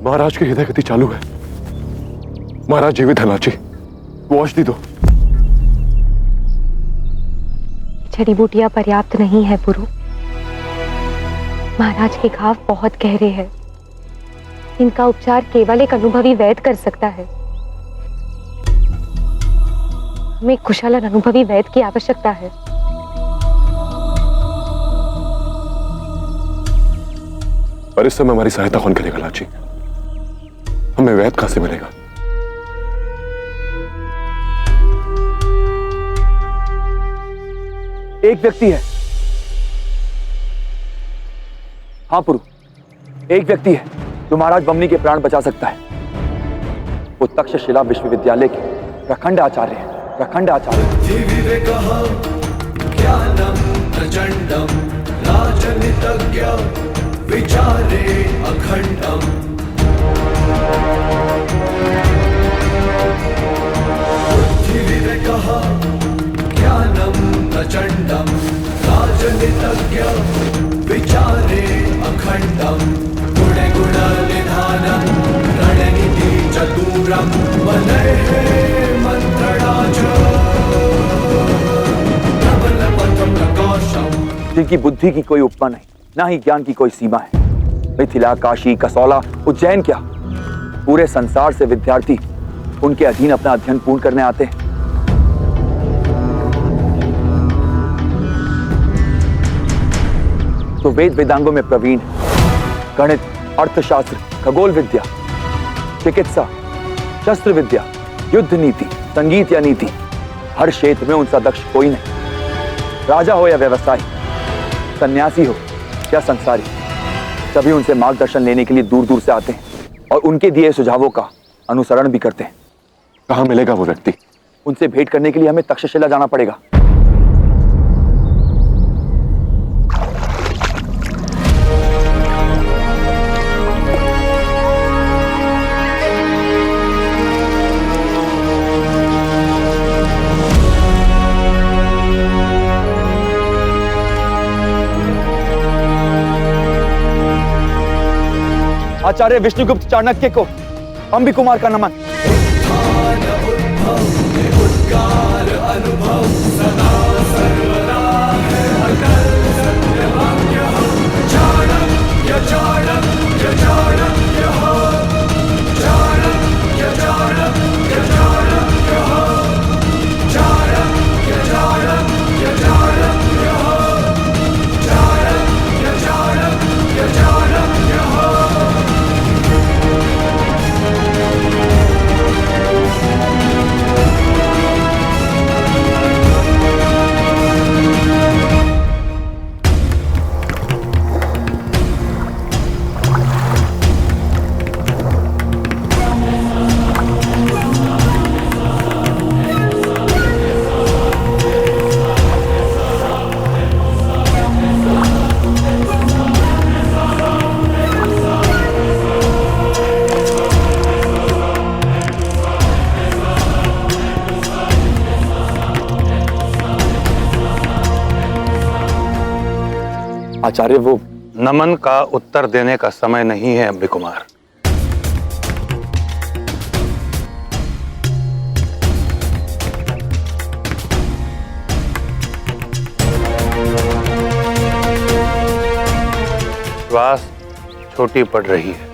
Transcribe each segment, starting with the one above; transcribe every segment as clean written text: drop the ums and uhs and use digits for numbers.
महाराज की हृदय गति चालू है। महाराज जीवित है लाची, वो औषधि दो। जड़ी बूटियां पर्याप्त नहीं है पुरु। महाराज के घाव बहुत गहरे हैं। इनका उपचार केवल एक अनुभवी वैद्य कर सकता है। हमें कुशल और अनुभवी वैद्य की आवश्यकता है। पर इस समय हमारी सहायता कौन करेगा लाची? हमें वैद्य कहां से मिलेगा? एक व्यक्ति है। हाँ पुरु, एक व्यक्ति है जो महाराज बमनी के प्राण बचा सकता है। वो तक्षशिला विश्वविद्यालय के प्रखंड आचार्य हैं। प्रखंड आचार्य। विचारे अखंडम बुद्धि विवेकः ज्ञानम प्रचंडम राजनीतज्ञ विचारे अखंडम गुणे गुण निधानम रणनीति चतुरम मनैः मंत्रणाच प्रबल पथम प्रकाशम। जिनकी बुद्धि की कोई उपमा नहीं, ना ही ज्ञान की कोई सीमा है। मिथिला, काशी, कसौला, उज्जैन क्या, पूरे संसार से विद्यार्थी उनके अधीन अपना अध्ययन पूर्ण करने आते हैं। तो वेद वेदांगों में प्रवीण, गणित, अर्थशास्त्र, खगोल विद्या, चिकित्सा, शस्त्र विद्या, युद्ध नीति, संगीत या नीति, हर क्षेत्र में उनसा दक्ष कोई नहीं। राजा हो या व्यवसायी, सन्यासी हो या संसारी, सभी उनसे मार्गदर्शन लेने के लिए दूर दूर से आते हैं और उनके दिए सुझावों का अनुसरण भी करते हैं। कहां मिलेगा वो व्यक्ति? उनसे भेंट करने के लिए हमें तक्षशिला जाना पड़ेगा। आचार्य विष्णुगुप्त चाणक्य को अंबी कुमार का नमन। आचार्य वो नमन का उत्तर देने का समय नहीं है अंबी कुमार। श्वास छोटी पड़ रही है।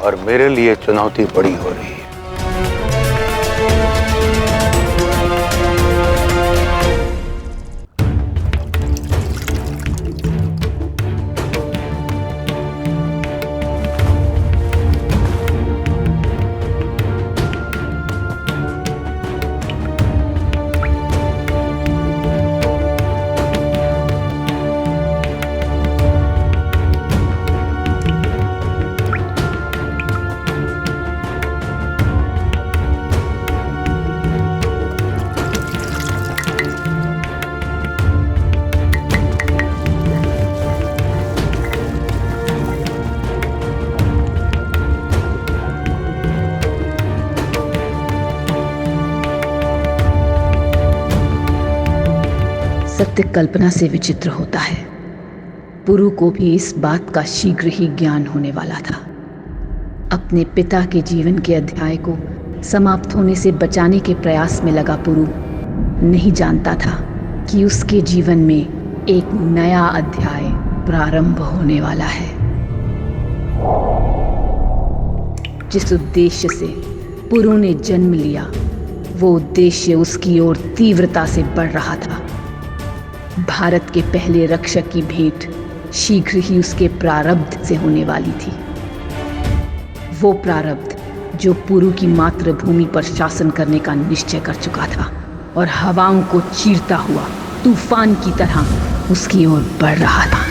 और मेरे लिए चुनौती बड़ी हो रही है। सत्य कल्पना से विचित्र होता है। पुरु को भी इस बात का शीघ्र ही ज्ञान होने वाला था। अपने पिता के जीवन के अध्याय को समाप्त होने से बचाने के प्रयास में लगा पुरु नहीं जानता था कि उसके जीवन में एक नया अध्याय प्रारंभ होने वाला है। जिस उद्देश्य से पुरु ने जन्म लिया, वो उद्देश्य उसकी ओर तीव्रता से बढ़ रहा था। भारत के पहले रक्षक की भेंट शीघ्र ही उसके प्रारब्ध से होने वाली थी। वो प्रारब्ध जो पुरु की मातृभूमि पर शासन करने का निश्चय कर चुका था और हवाओं को चीरता हुआ तूफान की तरह उसकी ओर बढ़ रहा था।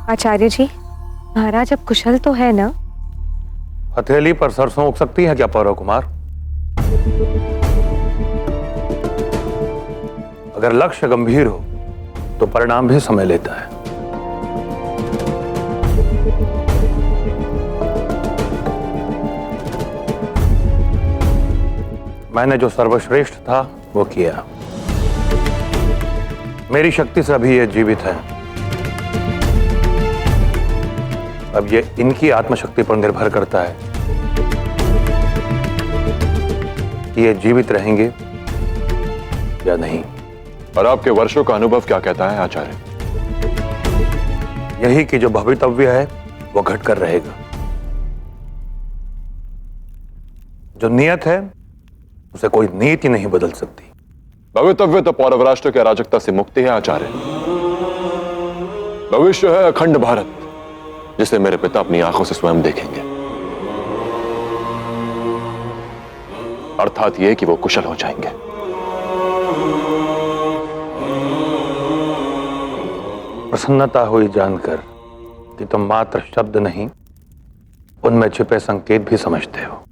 आचार्य जी, महाराज अब कुशल तो है ना? हथेली पर सरसों उग सकती है क्या पौरव कुमार? अगर लक्ष्य गंभीर हो तो परिणाम भी समय लेता है। मैंने जो सर्वश्रेष्ठ था वो किया। मेरी शक्ति से अभी ये जीवित है। अब ये इनकी आत्मशक्ति पर निर्भर करता है कि ये जीवित रहेंगे या नहीं। और आपके वर्षों का अनुभव क्या कहता है आचार्य? यही कि जो भवितव्य है वो घटकर रहेगा। जो नियत है उसे कोई नीति नहीं बदल सकती। भवितव्य तो पौरव राष्ट्र के अराजकता से मुक्ति है आचार्य। भविष्य है अखंड भारत, जिसे मेरे पिता अपनी आंखों से स्वयं देखेंगे। अर्थात यह कि वो कुशल हो जाएंगे। प्रसन्नता हुई जानकर कि तुम मात्र शब्द नहीं, उनमें छिपे संकेत भी समझते हो।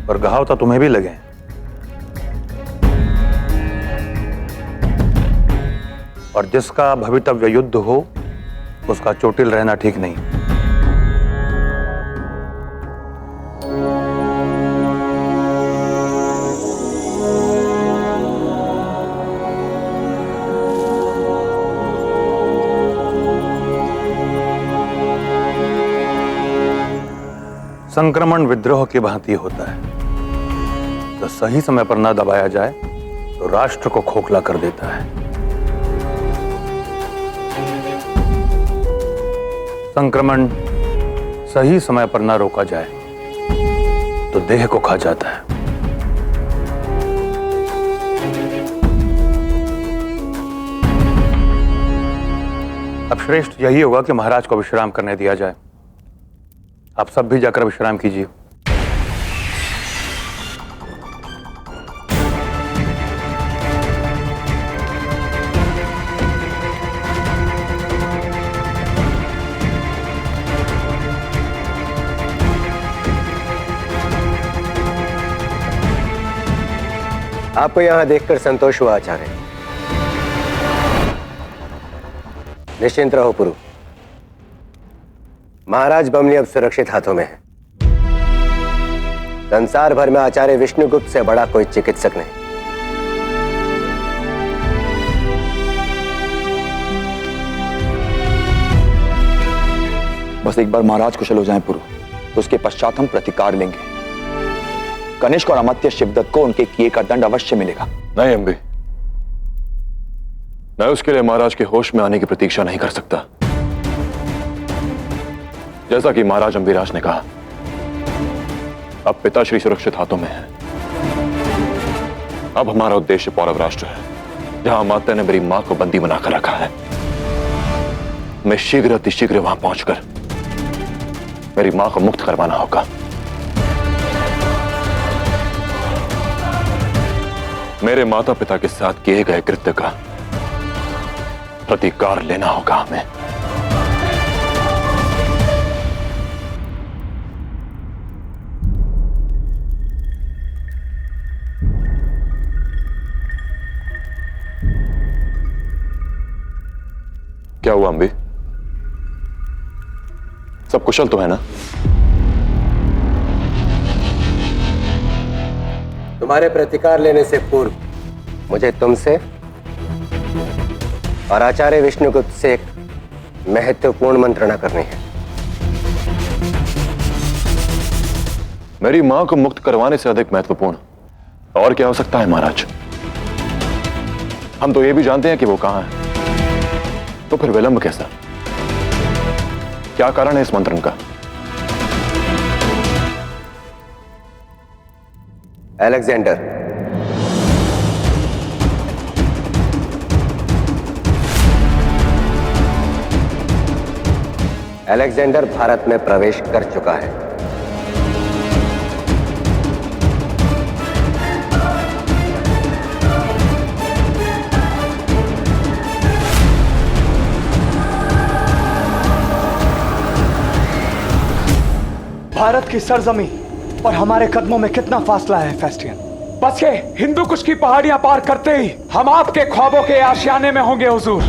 और घाव तो तुम्हें भी लगे। और जिसका भवितव्य युद्ध हो उसका चोटिल रहना ठीक नहीं। संक्रमण विद्रोह की भांति होता है। तो सही समय पर ना दबाया जाए तो राष्ट्र को खोखला कर देता है। संक्रमण सही समय पर ना रोका जाए तो देह को खा जाता है। अब श्रेष्ठ यही होगा कि महाराज को विश्राम करने दिया जाए। आप सब भी जाकर विश्राम कीजिए। आपको यहां देखकर संतोष हुआ आचार्य। निश्चिंत रहो पुरु, महाराज बमनी अब सुरक्षित हाथों में है। संसार भर में आचार्य विष्णुगुप्त से बड़ा कोई चिकित्सक नहीं। बस एक बार महाराज कुशल हो जाएं पुरु, तो उसके पश्चात हम प्रतिकार लेंगे। कनिष्क और अमात्य शिवदत्त को उनके किए का दंड अवश्य मिलेगा। नहीं अम्बी, मैं उसके लिए महाराज के होश में आने की प्रतीक्षा नहीं कर सकता। जैसा कि महाराज अंबिराज ने कहा, अब पिताश्री सुरक्षित हाथों में है। अब हमारा उद्देश्य पौरव राष्ट्र है, जहां माता ने मेरी मां को बंदी बनाकर रखा है। मैं शीघ्र अतिशीघ्र वहां पहुंचकर मेरी मां को मुक्त करवाना होगा। मेरे माता पिता के साथ किए गए कृत्य का प्रतिकार लेना होगा हमें। क्या हुआ अंबी? सब कुशल तो है ना? तुम्हारे प्रतिकार लेने से पूर्व मुझे तुमसे और आचार्य विष्णुगुप्त से एक महत्वपूर्ण मंत्रणा करनी है। मेरी मां को मुक्त करवाने से अधिक महत्वपूर्ण और क्या हो सकता है महाराज? हम तो ये भी जानते हैं कि वो कहां है, तो फिर विलंब कैसा? क्या कारण है इस मंत्रण का? अलेक्जेंडर, अलेक्जेंडर भारत में प्रवेश कर चुका है। भारत की सरजमी और हमारे कदमों में कितना फासला है फेस्टियन? बस ये हिंदू कुश की पहाड़ियां पार करते ही हम आपके ख्वाबों के आशियाने में होंगे हुजूर।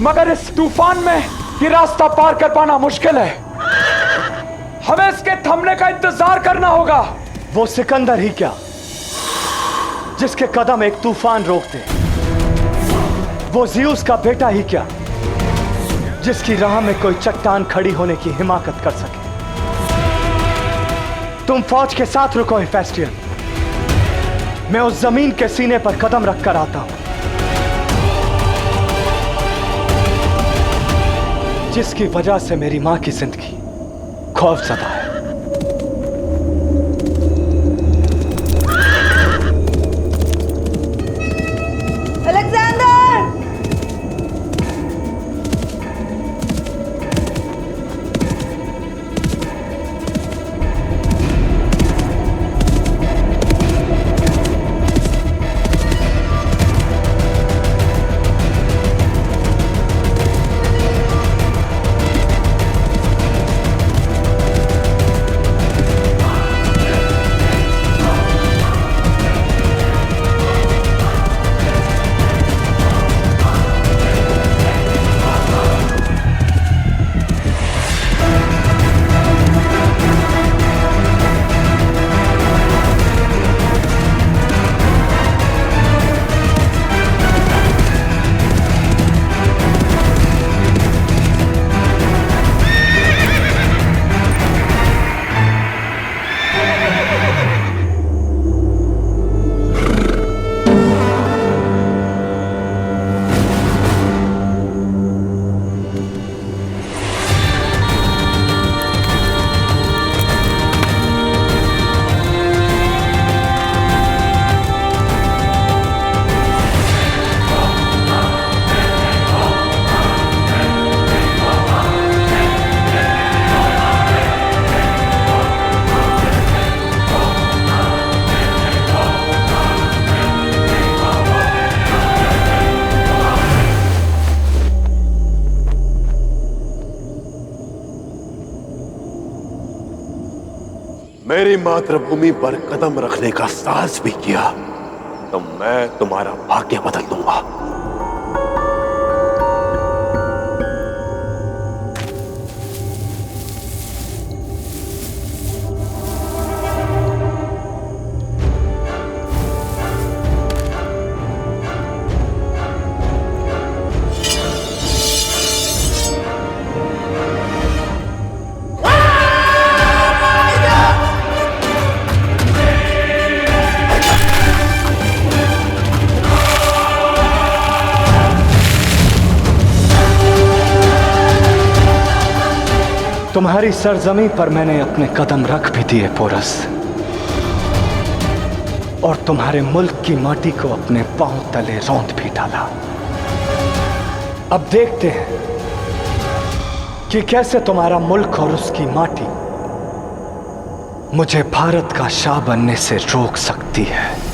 मगर इस तूफान में ये रास्ता पार कर पाना मुश्किल है। हमें इसके थमने का इंतजार करना होगा। वो सिकंदर ही क्या जिसके कदम एक तूफान रोक दे? वो ज़्यूस का बेटा ही क्या जिसकी राह में कोई चट्टान खड़ी होने की हिमाकत कर सके? तुम फौज के साथ रुको हेफेस्टियन, मैं उस जमीन के सीने पर कदम रखकर आता हूं जिसकी वजह से मेरी मां की जिंदगी खौफजदा है। मेरी मातृभूमि पर कदम रखने का साहस भी किया तो मैं तुम्हारा भाग्य बदल दूंगा। तुम्हारी सरजमी पर मैंने अपने कदम रख भी दिए पोरस, और तुम्हारे मुल्क की माटी को अपने पांव तले रौंद भी डाला। अब देखते हैं कि कैसे तुम्हारा मुल्क और उसकी माटी मुझे भारत का शाह बनने से रोक सकती है।